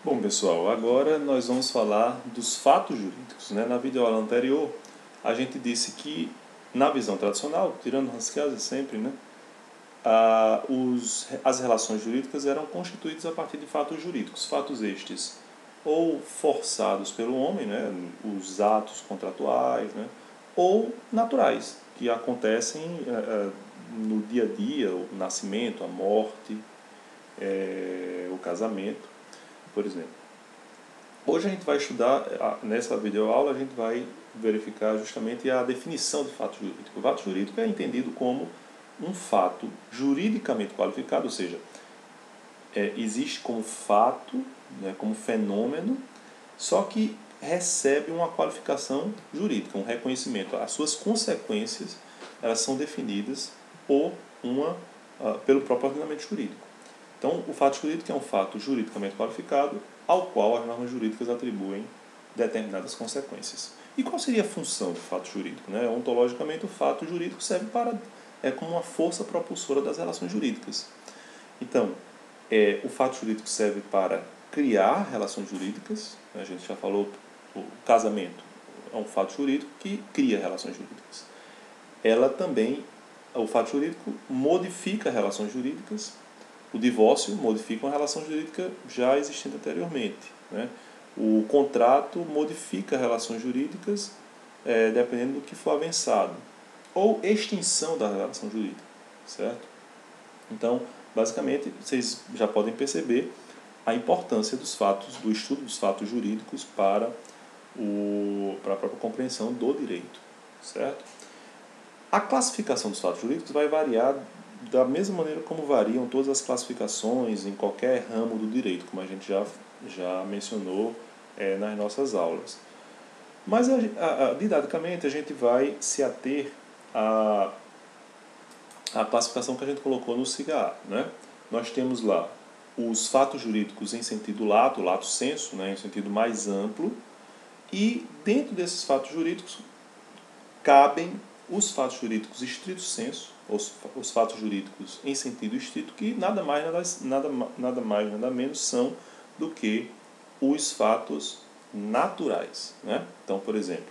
Bom, pessoal, agora nós vamos falar dos fatos jurídicos, né? Na videoaula anterior, a gente disse que, na visão tradicional, tirando Hans Kelsen sempre, né? As relações jurídicas eram constituídas a partir de fatos jurídicos, fatos estes ou forçados pelo homem, né? Os atos contratuais, né? Ou naturais, que acontecem no dia a dia, o nascimento, a morte, o casamento, por exemplo. Hoje a gente vai estudar, nessa videoaula, a gente vai verificar justamente a definição de fato jurídico. O fato jurídico é entendido como um fato juridicamente qualificado, ou seja, existe como fato, né, como fenômeno, só que recebe uma qualificação jurídica, um reconhecimento. As suas consequências, elas são definidas pelo próprio ordenamento jurídico. Então, o fato jurídico é um fato juridicamente qualificado ao qual as normas jurídicas atribuem determinadas consequências. E qual seria a função do fato jurídico? Né? Ontologicamente, o fato jurídico serve como uma força propulsora das relações jurídicas. Então, o fato jurídico serve para criar relações jurídicas. A gente já falou, o casamento é um fato jurídico que cria relações jurídicas. O fato jurídico modifica relações jurídicas. O divórcio modifica uma relação jurídica já existente anteriormente, né? O contrato modifica relações jurídicas dependendo do que for avançado. Ou extinção da relação jurídica, certo? Então, basicamente, vocês já podem perceber a importância dos fatos, do estudo dos fatos jurídicos para a própria compreensão do direito, certo? A classificação dos fatos jurídicos vai variar da mesma maneira como variam todas as classificações em qualquer ramo do direito, como a gente já mencionou nas nossas aulas. Mas, didaticamente, a gente vai se ater à classificação que a gente colocou no SIGA, né? Nós temos lá os fatos jurídicos em sentido lato sensu, né, em sentido mais amplo, e dentro desses fatos jurídicos cabem os fatos jurídicos estrito sensu, os fatos jurídicos em sentido estrito, que nada mais, nada menos são do que os fatos naturais, né? Então, por exemplo,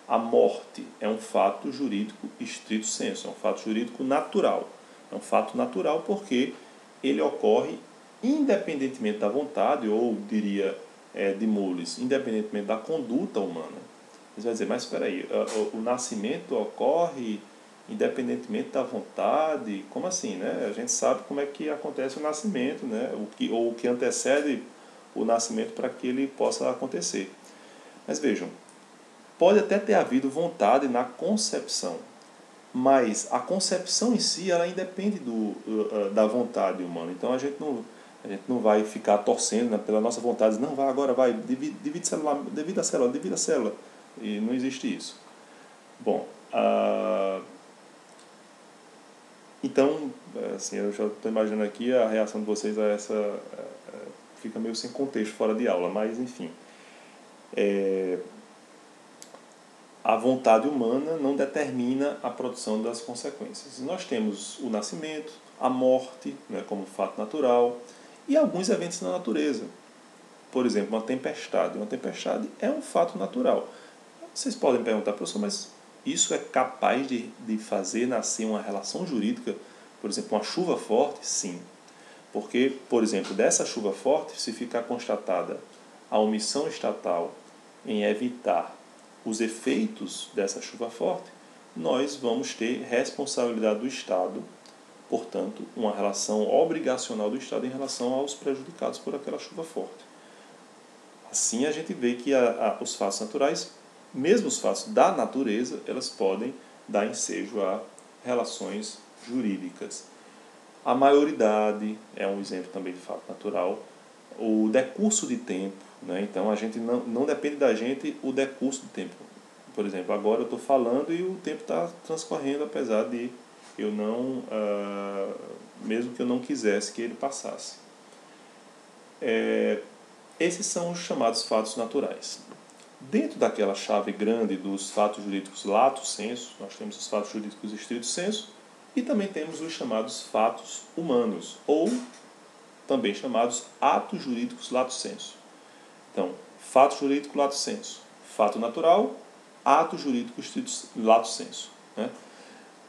a morte é um fato jurídico estrito sensu, é um fato jurídico natural. É um fato natural porque ele ocorre independentemente da vontade, ou diria de Moles, independentemente da conduta humana. Você vai dizer, mas espera aí, o nascimento ocorre independentemente da vontade? Como assim, né? A gente sabe como é que acontece o nascimento, né? O que antecede o nascimento para que ele possa acontecer. Mas vejam, pode até ter havido vontade na concepção, mas a concepção em si, ela independe da vontade humana. Então a gente não vai ficar torcendo, né, pela nossa vontade, não, vai agora, vai, divide a célula. E não existe isso. Bom, então, assim, eu já estou imaginando aqui a reação de vocês a essa... fica meio sem contexto, fora de aula, mas enfim. A vontade humana não determina a produção das consequências. Nós temos o nascimento, a morte, né, como fato natural, e alguns eventos na natureza. Por exemplo, uma tempestade. Uma tempestade é um fato natural. Vocês podem perguntar, professor, mas isso é capaz de fazer nascer uma relação jurídica? Por exemplo, uma chuva forte? Sim. Porque, por exemplo, dessa chuva forte, se ficar constatada a omissão estatal em evitar os efeitos dessa chuva forte, nós vamos ter responsabilidade do Estado, portanto, uma relação obrigacional do Estado em relação aos prejudicados por aquela chuva forte. Assim a gente vê que os fatos naturais, mesmo os fatos da natureza, elas podem dar ensejo a relações jurídicas. A maioridade é um exemplo também de fato natural. O decurso de tempo, né? Então a gente não depende da gente o decurso de tempo. Por exemplo, agora eu estou falando e o tempo está transcorrendo, apesar de eu não, mesmo que eu não quisesse que ele passasse. Esses são os chamados fatos naturais. Dentro daquela chave grande dos fatos jurídicos lato sensu, nós temos os fatos jurídicos estrito sensu e também temos os chamados fatos humanos, ou também chamados atos jurídicos lato sensu. Então, fato jurídico, lato sensu. Fato natural, ato jurídico, lato sensu. Né?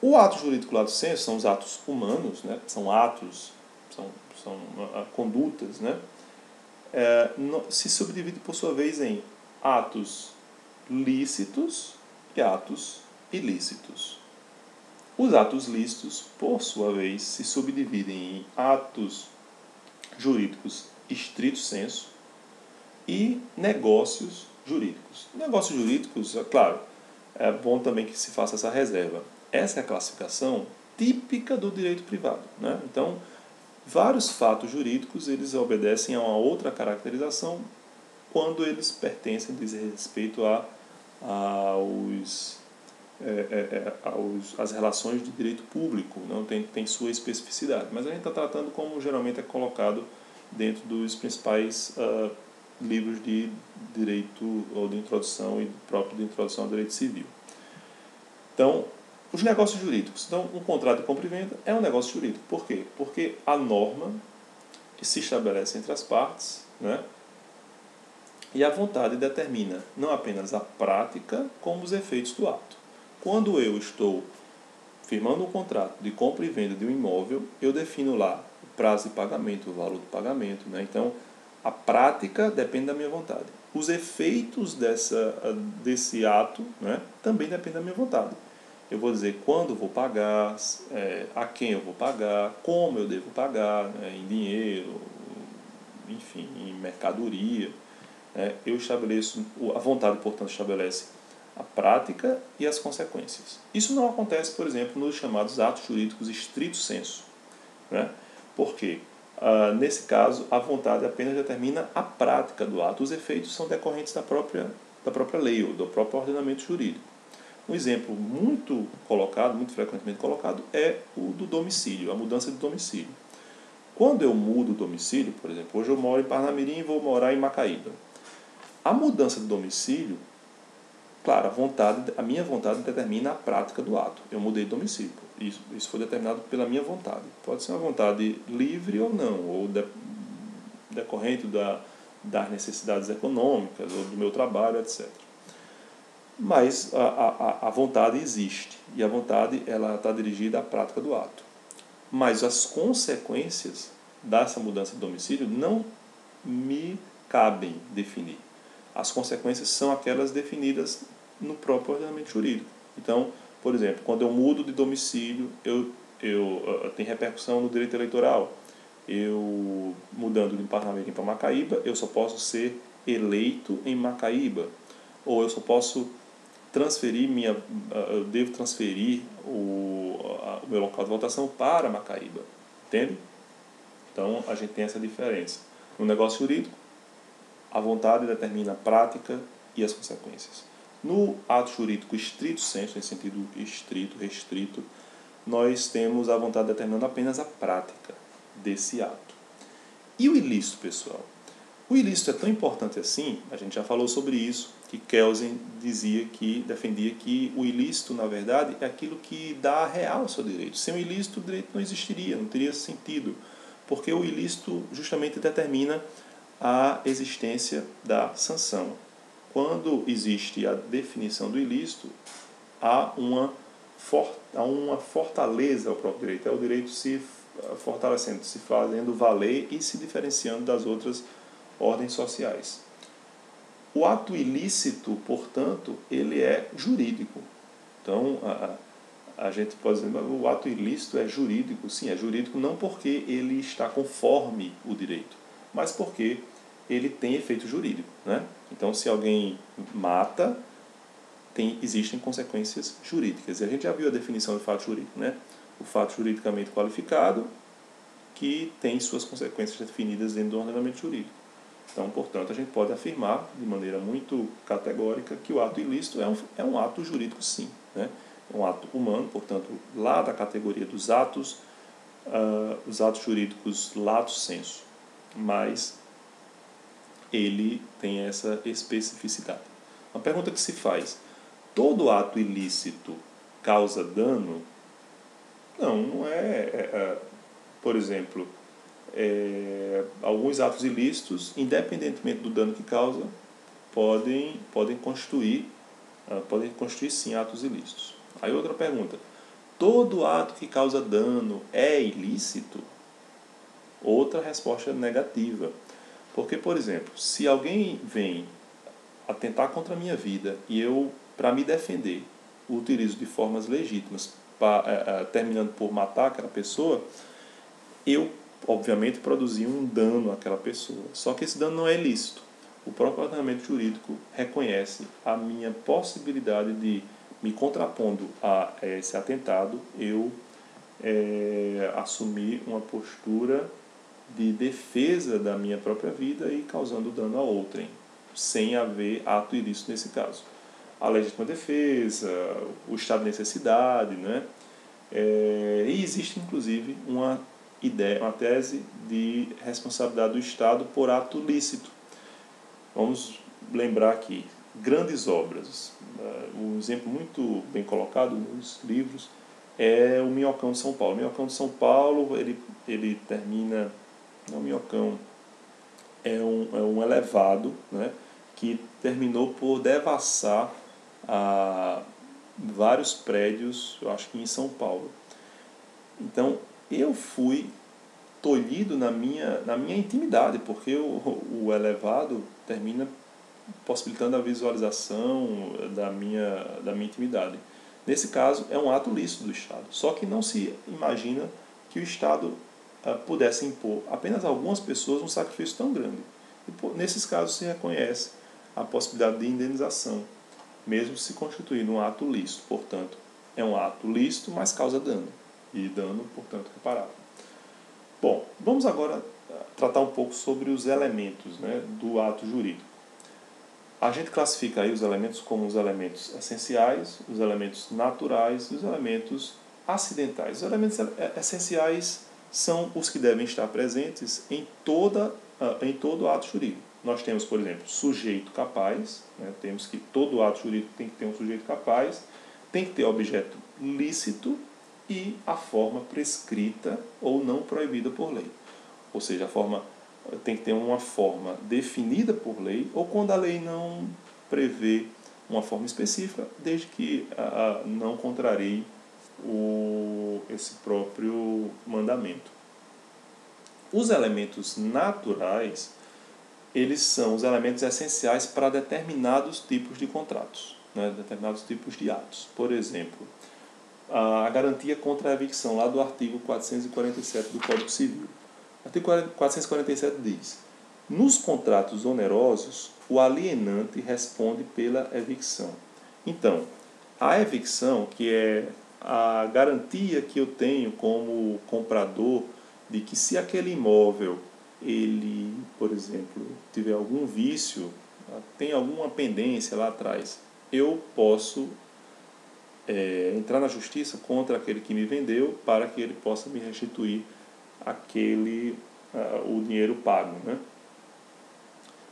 O ato jurídico, lato sensu, são os atos humanos, né? São atos, são condutas, né? Se subdivide, por sua vez, em atos lícitos e atos ilícitos. Os atos lícitos, por sua vez, se subdividem em atos jurídicos estrito sensu e negócios jurídicos. Negócios jurídicos, é claro, é bom também que se faça essa reserva. Essa é a classificação típica do direito privado, né? Então, vários fatos jurídicos, eles obedecem a uma outra caracterização quando eles pertencem, dizem respeito às relações de direito público, não tem sua especificidade. Mas a gente está tratando como geralmente é colocado dentro dos principais livros de direito ou de introdução e próprio de introdução ao direito civil. Então, os negócios jurídicos. Então, um contrato de compra e venda é um negócio jurídico. Por quê? Porque a norma se estabelece entre as partes, né? E a vontade determina não apenas a prática, como os efeitos do ato. Quando eu estou firmando um contrato de compra e venda de um imóvel, eu defino lá o prazo de pagamento, o valor do pagamento, né? Então, a prática depende da minha vontade. Os efeitos desse ato, né, também dependem da minha vontade. Eu vou dizer quando vou pagar, a quem eu vou pagar, como eu devo pagar, né, em dinheiro, enfim, em mercadoria. Eu estabeleço, a vontade, portanto, estabelece a prática e as consequências. Isso não acontece, por exemplo, nos chamados atos jurídicos estrito sensu, né? Por quê? Nesse caso, a vontade apenas determina a prática do ato. Os efeitos são decorrentes da própria lei ou do próprio ordenamento jurídico. Um exemplo muito frequentemente colocado, é o do domicílio, a mudança de domicílio. Quando eu mudo o domicílio, por exemplo, hoje eu moro em Parnamirim e vou morar em Macaíba. A mudança de domicílio, claro, a minha vontade determina a prática do ato. Eu mudei de domicílio. Isso foi determinado pela minha vontade. Pode ser uma vontade livre ou não, ou decorrente das necessidades econômicas, ou do meu trabalho, etc. Mas a vontade existe, e a vontade está dirigida à prática do ato. Mas as consequências dessa mudança de domicílio não me cabem definir. As consequências são aquelas definidas no próprio ordenamento jurídico. Então, por exemplo, quando eu mudo de domicílio, tem repercussão no direito eleitoral. Eu, mudando de Parnamirim para Macaíba, eu só posso ser eleito em Macaíba. Ou eu só posso eu devo transferir o meu local de votação para Macaíba. Entende? Então, a gente tem essa diferença. No negócio jurídico, a vontade determina a prática e as consequências. No ato jurídico estrito sensu, em sentido estrito, restrito, nós temos a vontade determinando apenas a prática desse ato. E o ilícito, pessoal? O ilícito é tão importante assim, a gente já falou sobre isso, que Kelsen defendia que o ilícito, na verdade, é aquilo que dá real ao seu direito. Sem o ilícito, o direito não existiria, não teria sentido, porque o ilícito justamente determina a existência da sanção. Quando existe a definição do ilícito, há uma fortaleza ao próprio direito. É o direito se fortalecendo, se fazendo valer e se diferenciando das outras ordens sociais. O ato ilícito, portanto, ele é jurídico. Então, a gente pode dizer, o ato ilícito é jurídico. Sim, é jurídico não porque ele está conforme o direito, mas porque ele tem efeito jurídico, né? Então, se alguém mata, existem consequências jurídicas. E a gente já viu a definição do fato jurídico, né? O fato juridicamente qualificado que tem suas consequências definidas dentro do ordenamento jurídico. Então, portanto, a gente pode afirmar de maneira muito categórica que o ato ilícito é um ato jurídico, sim, né? É um ato humano, portanto, lá da categoria dos atos, os atos jurídicos lato sensu, mas ele tem essa especificidade. Uma pergunta que se faz: todo ato ilícito causa dano? Não é. Por exemplo, alguns atos ilícitos, independentemente do dano que causa, podem constituir sim atos ilícitos. Aí outra pergunta: todo ato que causa dano é ilícito? Outra resposta negativa. Porque, por exemplo, se alguém vem atentar contra a minha vida e eu, para me defender, utilizo de formas legítimas, terminando por matar aquela pessoa, eu, obviamente, produzi um dano àquela pessoa. Só que esse dano não é ilícito. O próprio ordenamento jurídico reconhece a minha possibilidade de, me contrapondo a esse atentado, eu assumir uma postura de defesa da minha própria vida e causando dano a outrem, sem haver ato ilícito nesse caso. A legítima defesa, o estado de necessidade, né? E existe inclusive uma tese de responsabilidade do Estado por ato lícito. Vamos lembrar aqui, grandes obras. Um exemplo muito bem colocado nos livros é o Minhocão de São Paulo. O Minhocão de São Paulo, ele termina... Não, o Minhocão é um elevado, né, que terminou por devassar vários prédios, eu acho que em São Paulo. Então, eu fui tolhido na minha intimidade, porque o elevado termina possibilitando a visualização da minha intimidade. Nesse caso, é um ato lícito do Estado. Só que não se imagina que o Estado pudesse impor apenas a algumas pessoas um sacrifício tão grande. E, nesses casos, se reconhece a possibilidade de indenização, mesmo se constituindo um ato lícito. Portanto, é um ato lícito, mas causa dano. E dano, portanto, reparável. Bom, vamos agora tratar um pouco sobre os elementos, né, do ato jurídico. A gente classifica aí os elementos como os elementos essenciais, os elementos naturais e os elementos acidentais. Os elementos essenciais são os que devem estar presentes em todo ato jurídico. Nós temos, por exemplo, sujeito capaz, né? Temos que todo ato jurídico tem que ter um sujeito capaz, tem que ter objeto lícito e a forma prescrita ou não proibida por lei. Ou seja, a forma tem que ter uma forma definida por lei, ou quando a lei não prevê uma forma específica, desde que não contrarie esse próprio mandamento. Os elementos naturais, eles são os elementos essenciais para determinados tipos de contratos, né, determinados tipos de atos. Por exemplo, a garantia contra a evicção, lá do artigo 447 do Código Civil. O artigo 447 diz: nos contratos onerosos, o alienante responde pela evicção. Então, a evicção, que é a garantia que eu tenho como comprador de que se aquele imóvel, ele, por exemplo, tiver algum vício, tem alguma pendência lá atrás, eu posso entrar na justiça contra aquele que me vendeu para que ele possa me restituir o dinheiro pago, né?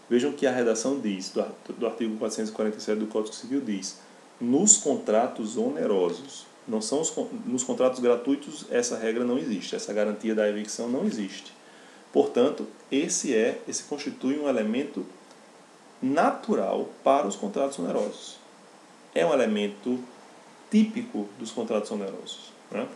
Vejam que a redação diz, do artigo 447 do Código Civil diz: nos contratos onerosos. Não são nos contratos gratuitos, essa regra não existe, essa garantia da evicção não existe. Portanto, esse constitui um elemento natural para os contratos onerosos. É um elemento típico dos contratos onerosos, né?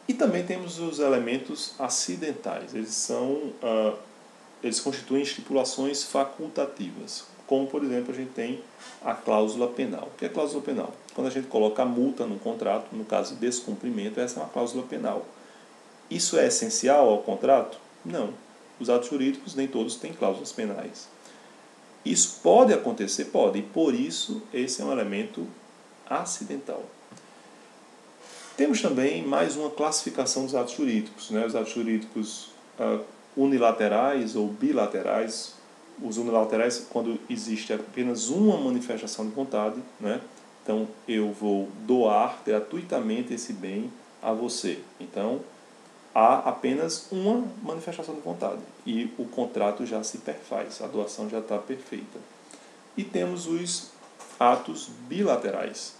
E também temos os elementos acidentais. Eles constituem estipulações facultativas, como, por exemplo, a gente tem a cláusula penal. O que é a cláusula penal? Quando a gente coloca a multa no contrato, no caso de descumprimento, essa é uma cláusula penal. Isso é essencial ao contrato? Não. Os atos jurídicos, nem todos têm cláusulas penais. Isso pode acontecer? Pode. E por isso, esse é um elemento acidental. Temos também mais uma classificação dos atos jurídicos, né? Os atos jurídicos unilaterais ou bilaterais. Os unilaterais, quando existe apenas uma manifestação de vontade, né? Então, eu vou doar gratuitamente esse bem a você. Então, há apenas uma manifestação de vontade e o contrato já se perfaz, a doação já está perfeita. E temos os atos bilaterais,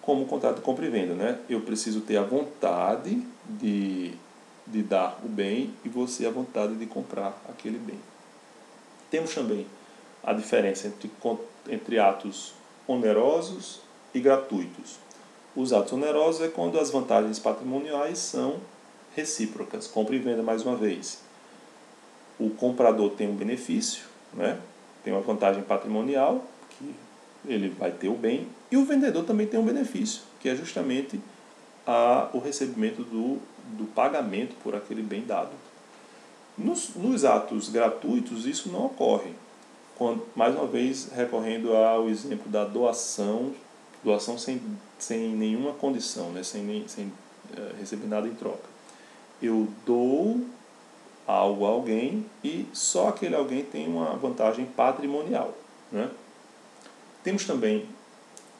como o contrato de compra e venda, né? Eu preciso ter a vontade de de dar o bem e você a vontade de comprar aquele bem. Temos também a diferença entre atos onerosos e gratuitos. Os atos onerosos é quando as vantagens patrimoniais são recíprocas, compra e venda mais uma vez. O comprador tem um benefício, né? Tem uma vantagem patrimonial, que ele vai ter o bem, e o vendedor também tem um benefício, que é justamente o recebimento do pagamento por aquele bem dado. Nos atos gratuitos, isso não ocorre. Mais uma vez, recorrendo ao exemplo da doação sem nenhuma condição, né? sem receber nada em troca. Eu dou algo a alguém e só aquele alguém tem uma vantagem patrimonial, né? Temos também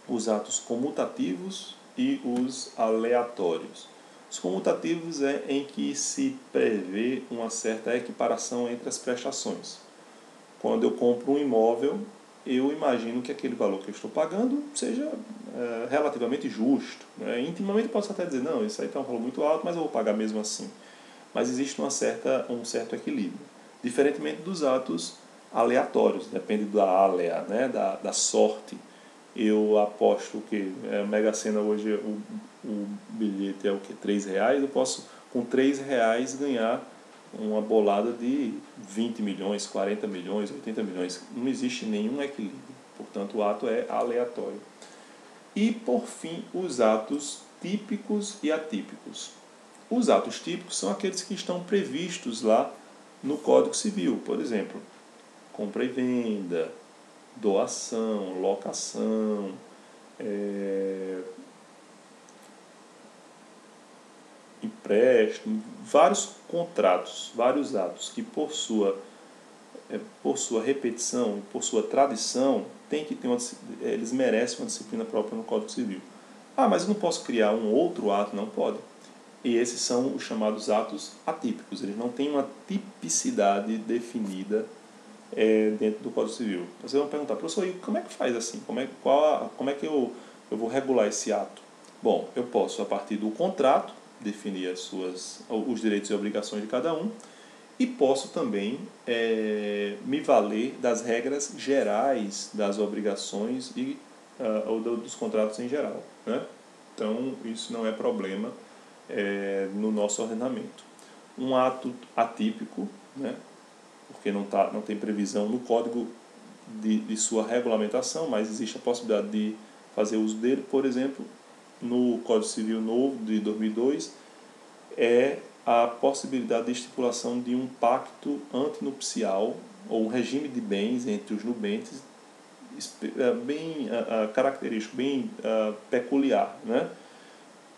os atos comutativos e os aleatórios. Os comutativos é em que se prevê uma certa equiparação entre as prestações. Quando eu compro um imóvel, eu imagino que aquele valor que eu estou pagando seja relativamente justo, né? Intimamente posso até dizer, não, isso aí está um valor muito alto, mas eu vou pagar mesmo assim. Mas existe um certo equilíbrio. Diferentemente dos atos aleatórios, depende da alea, né? da sorte. Eu aposto que a Mega Sena hoje, o bilhete é o que? R$3, eu posso com R$3 ganhar uma bolada de 20 milhões, 40 milhões, 80 milhões. Não existe nenhum equilíbrio, portanto o ato é aleatório. E por fim, os atos típicos e atípicos. Os atos típicos são aqueles que estão previstos lá no Código Civil, por exemplo, compra e venda, doação, locação, empréstimo, vários contratos, vários atos que por sua repetição, por sua tradição, eles merecem uma disciplina própria no Código Civil. Ah, mas eu não posso criar um outro ato? Não pode. E esses são os chamados atos atípicos. Eles não têm uma tipicidade definida dentro do Código Civil. Vocês vão perguntar, professor, e como é que faz assim? Como é que eu vou regular esse ato? Bom, eu posso, a partir do contrato, definir os direitos e obrigações de cada um, e posso também me valer das regras gerais das obrigações ou dos contratos em geral, né? Então, isso não é problema no nosso ordenamento. Um ato atípico, né? Porque não tem previsão no código de sua regulamentação, mas existe a possibilidade de fazer uso dele. Por exemplo, no Código Civil novo de 2002, é a possibilidade de estipulação de um pacto antinupcial ou um regime de bens entre os nubentes bem característico, bem peculiar, né?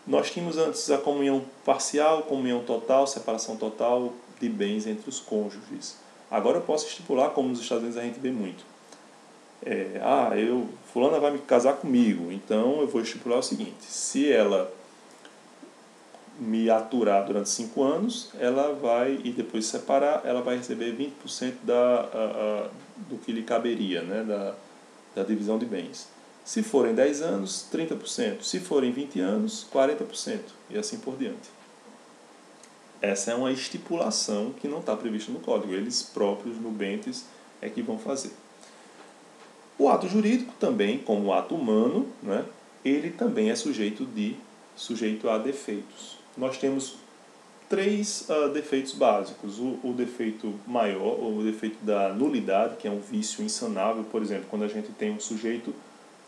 Nós tínhamos antes a comunhão parcial, comunhão total, separação total de bens entre os cônjuges. Agora eu posso estipular, como nos Estados Unidos a gente vê muito. Fulana vai me casar comigo, então eu vou estipular o seguinte: se ela me aturar durante 5 anos, ela vai, e depois separar, ela vai receber 20% do que lhe caberia, né, da divisão de bens. Se forem 10 anos, 30%. Se forem 20 anos, 40%. E assim por diante. Essa é uma estipulação que não está prevista no código. Eles próprios, nubentes, é que vão fazer. O ato jurídico também, como o ato humano, né, ele também é sujeito a defeitos. Nós temos 3 defeitos básicos. O defeito maior, o defeito da nulidade, que é um vício insanável. Por exemplo, quando a gente tem um sujeito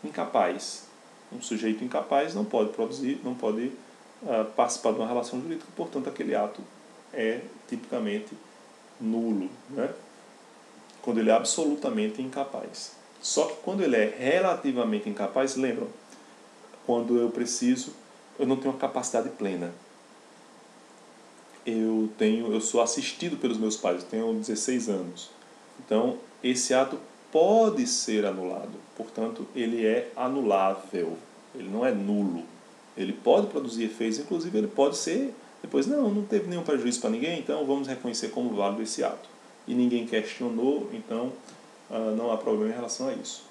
incapaz. Um sujeito incapaz não pode produzir, não pode participar de uma relação jurídica, portanto aquele ato é tipicamente nulo, né? Quando ele é absolutamente incapaz. Só que quando ele é relativamente incapaz, lembram? Quando eu não tenho uma capacidade plena. Eu sou assistido pelos meus pais, eu tenho 16 anos. Então, esse ato pode ser anulado. Portanto, ele é anulável. Ele não é nulo. Ele pode produzir efeitos, inclusive ele pode ser, depois, não teve nenhum prejuízo para ninguém, então vamos reconhecer como válido esse ato. E ninguém questionou, então não há problema em relação a isso.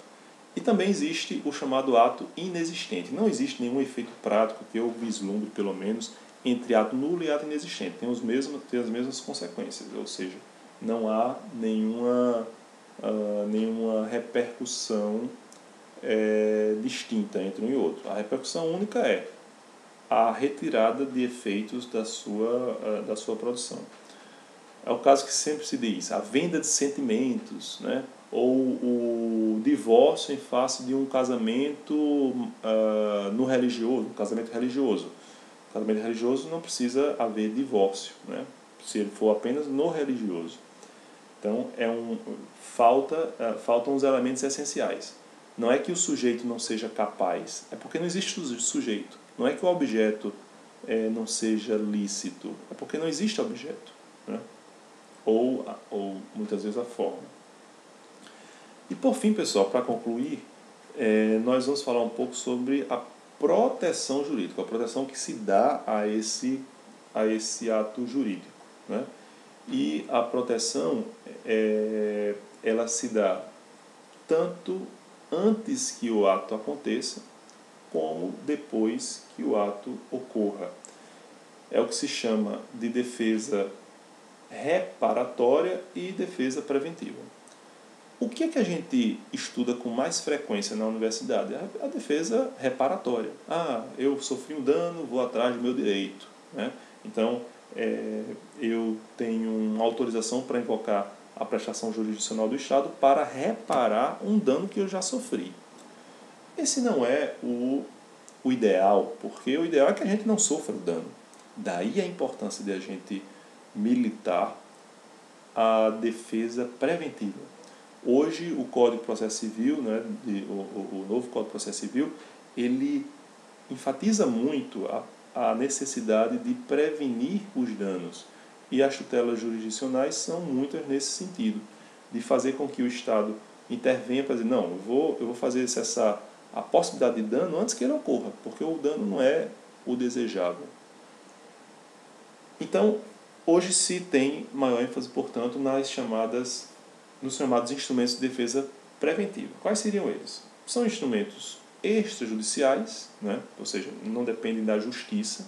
E também existe o chamado ato inexistente. Não existe nenhum efeito prático que eu vislumbre, pelo menos, entre ato nulo e ato inexistente. Tem as mesmas consequências, ou seja, não há nenhuma repercussão distinta entre um e outro. A repercussão única é a retirada de efeitos da sua produção. É o caso que sempre se diz, a venda de sentimentos, né? Ou o divórcio em face de um casamento no religioso, um casamento religioso. O casamento religioso não precisa haver divórcio, né? Se ele for apenas no religioso. Então, faltam os elementos essenciais. Não é que o sujeito não seja capaz, é porque não existe sujeito. Não é que o objeto não seja lícito, é porque não existe objeto, né? Ou muitas vezes a forma. E por fim, pessoal, para concluir, nós vamos falar um pouco sobre a proteção jurídica, a proteção que se dá a esse ato jurídico, né? E a proteção, ela se dá tanto antes que o ato aconteça, como depois que o ato ocorra. É o que se chama de defesa reparatória e defesa preventiva. O que é que a gente estuda com mais frequência na universidade? A defesa reparatória. Eu sofri um dano, vou atrás do meu direito, né? Então, eu tenho uma autorização para invocar a prestação jurisdicional do Estado para reparar um dano que eu já sofri. Esse não é o ideal, porque o ideal é que a gente não sofra o dano. Daí a importância de a gente militar a defesa preventiva. Hoje o Código de Processo Civil, né, o novo Código de Processo Civil, ele enfatiza muito a necessidade de prevenir os danos. E as tutelas jurisdicionais são muitas nesse sentido, de fazer com que o Estado intervenha para dizer, não, eu vou fazer a possibilidade de dano antes que ele ocorra, porque o dano não é o desejável. Então, hoje se tem maior ênfase, portanto, nos chamados instrumentos de defesa preventiva. Quais seriam eles? São instrumentos extrajudiciais, né? Ou seja, não dependem da justiça,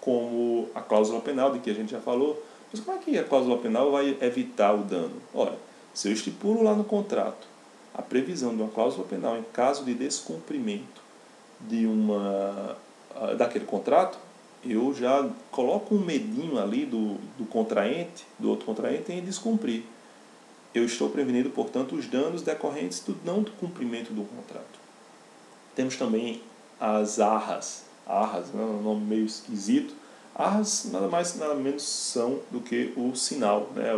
como a cláusula penal, de que a gente já falou. Mas como é que a cláusula penal vai evitar o dano? Ora, se eu estipulo lá no contrato a previsão de uma cláusula penal em caso de descumprimento daquele contrato, eu já coloco um medinho ali do outro contraente em descumprir. Eu estou prevenindo, portanto, os danos decorrentes do não cumprimento do contrato. Temos também as arras. Arras, né, um nome meio esquisito. Arras nada mais nada menos são do que o sinal, né?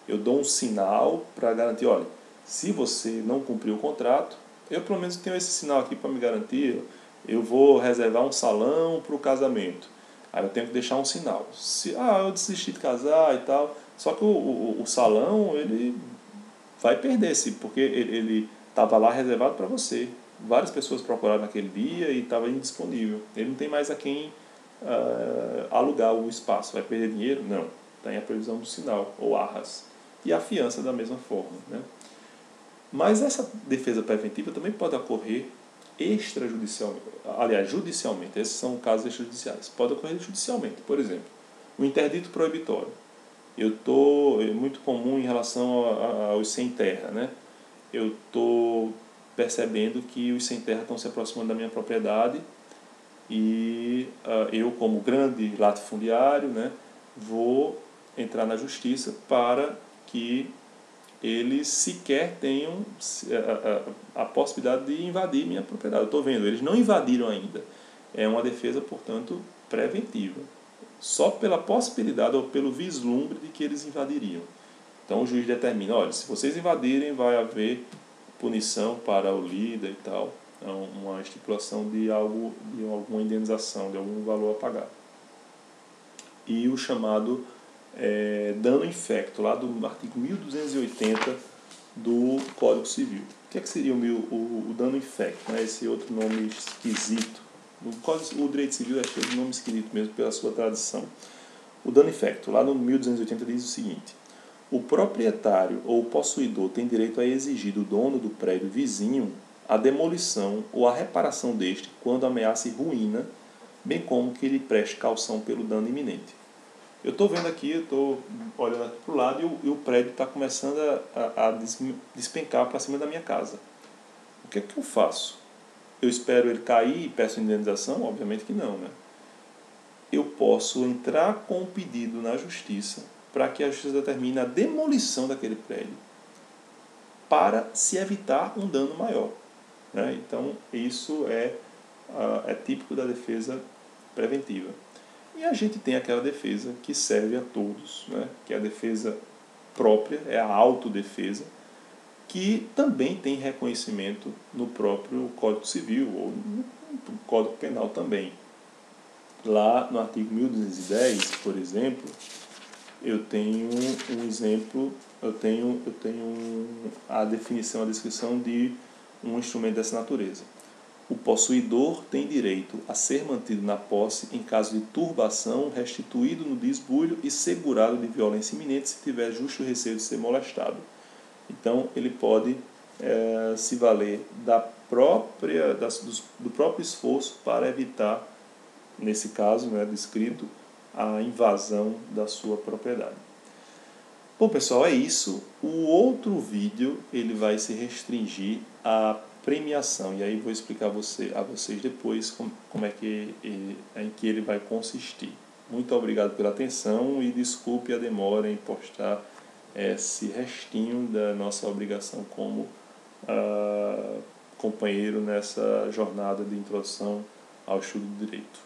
Eu dou um sinal para garantir, olha, se você não cumpriu o contrato, eu pelo menos tenho esse sinal aqui para me garantir, eu vou reservar um salão para o casamento. Aí eu tenho que deixar um sinal. Eu desisti de casar e tal, só que o salão, ele vai perder-se, porque ele estava lá reservado para você. Várias pessoas procuraram naquele dia e estava indisponível. Ele não tem mais a quem alugar o espaço. Vai perder dinheiro? Não. Tem a previsão do sinal, ou arras. E a fiança da mesma forma, né? Mas essa defesa preventiva também pode ocorrer extrajudicialmente. Aliás, judicialmente. Esses são casos extrajudiciais. Pode ocorrer judicialmente. Por exemplo, o interdito proibitório. É muito comum em relação aos sem terra, né? Eu estou percebendo que os sem terra estão se aproximando da minha propriedade e eu, como grande latifundiário, né, vou entrar na justiça para que eles sequer tenham a possibilidade de invadir minha propriedade. Eu estou vendo, eles não invadiram ainda. É uma defesa, portanto, preventiva. Só pela possibilidade ou pelo vislumbre de que eles invadiriam. Então o juiz determina, olha, se vocês invadirem, vai haver punição para o líder e tal. É uma estipulação de alguma indenização, de algum valor a pagar. E o chamado dano infecto, lá do artigo 1280 do Código Civil. O que seria o dano infecto, né? Esse outro nome esquisito. O direito civil é cheio de nome esquisito mesmo pela sua tradição. O dano infecto, lá no 1280, diz o seguinte: o proprietário ou o possuidor tem direito a exigir do dono do prédio vizinho a demolição ou a reparação deste quando ameace ruína bem como que ele preste caução pelo dano iminente. Eu estou vendo aqui, eu estou olhando aqui para o lado e o prédio está começando a despencar para cima da minha casa. O que é que eu faço? Eu espero ele cair e peço indenização? Obviamente que não, né? Eu posso entrar com um pedido na justiça para que a justiça determine a demolição daquele prédio para se evitar um dano maior, né? Então, isso é típico da defesa preventiva. E a gente tem aquela defesa que serve a todos, né? Que é a defesa própria, é a autodefesa, que também tem reconhecimento no próprio Código Civil ou no Código Penal também. Lá no artigo 1210, por exemplo, eu tenho um exemplo, eu tenho a definição, a descrição de um instrumento dessa natureza. O possuidor tem direito a ser mantido na posse em caso de turbação, restituído no desbulho e segurado de violência iminente se tiver justo receio de ser molestado. Então, ele pode se valer do próprio esforço para evitar, nesse caso, né, descrito, a invasão da sua propriedade. Bom, pessoal, é isso. O outro vídeo ele vai se restringir à premiação, e aí vou explicar a vocês depois como é que em que ele vai consistir. Muito obrigado pela atenção e desculpe a demora em postar esse restinho da nossa obrigação como companheiro nessa jornada de introdução ao estudo do direito.